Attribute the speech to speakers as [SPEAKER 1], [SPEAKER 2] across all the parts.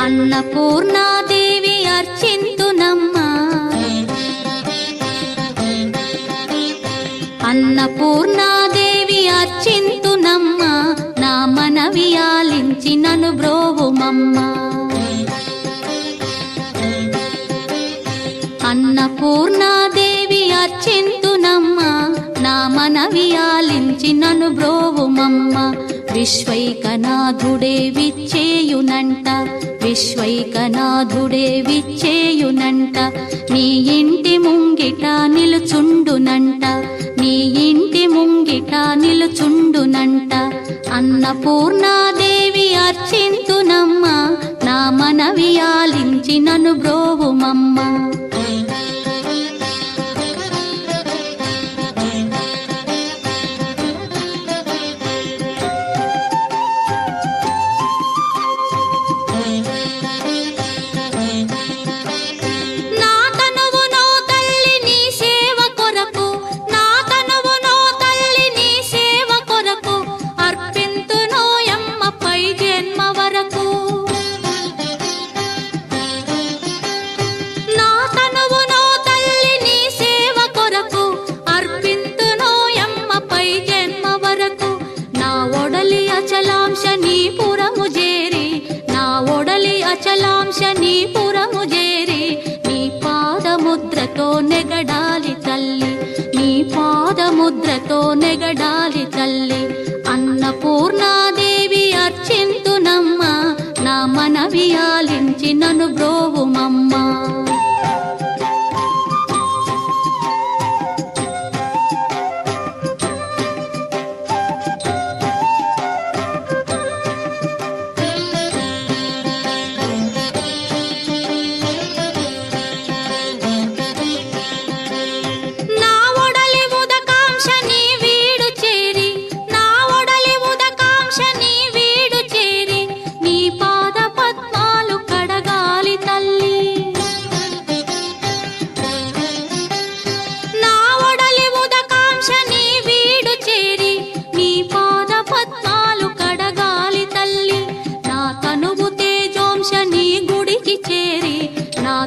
[SPEAKER 1] అన్నపూర్ణాదేవి అర్చింతునమ్మా, అన్నపూర్ణాదేవి అర్చింతునమ్మా, నా మనవి ఆలించి నన్ను బ్రోవుమమ్మా. అన్నపూర్ణాదేవి అర్చింతునమ్మా, నా మనవి ఆలించి నన్ను బ్రోవుమమ్మా. విశ్వైకనాథుడే విచ్చేయునంట, విశ్వైకనాథుడే విచ్చేయునంట, నీ ఇంటి ముంగిట నిలుచుండునంట, నీ ఇంటి ముంగిట నిలుచుండునంట. అన్నపూర్ణాదేవి అర్చింతునమ్మా, నా మనవి ఆలించి నన్ను బ్రోవుమమ్మా. అచలాంశనీపురము చేరి నీ పాదముద్రతో నెగడాలి తల్లి, నీ పాదముద్రతో నెగడాలి తల్లి. అన్నపూర్ణాదేవి అర్చింతునమ్మా, నా మనవి ఆలించి నన్ను బ్రోవుమమ్మా.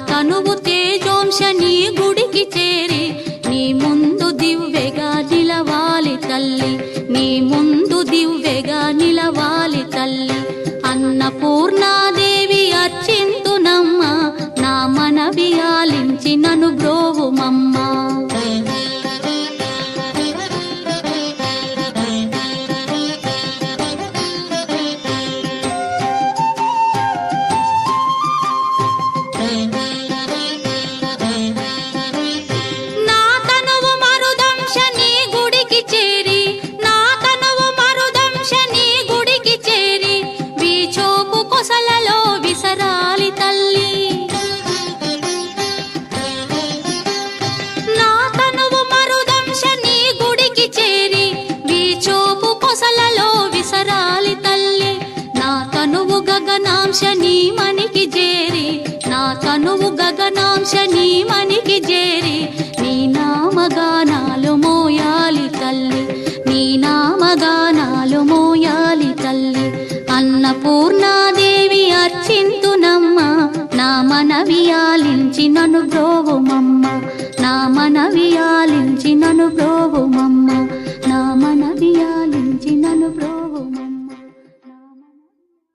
[SPEAKER 1] తనువు తేజోంశని గుడికి చేరి నీ ముందు దివ్వెగా నిలవాలి తల్లి, నీ ముందు దివ్వెగా నిలవాలి తల్లి. అన్నపూర్ణాదేవి అర్చింతునమ్మా, నా మనవి ఆలించి నన్ను బ్రోవుమమ్మా. గగనాంశని మనికి చేరి, నా తనువు గగనాంశని మనికి చేరి నీ నామగానాలు మోయాలి తల్లి, నీ నామగానాలు మోయాలి తల్లి. అన్నపూర్ణాదేవి అర్చింతునమ్మా, నా మనవి ఆలించి నన్ను బ్రో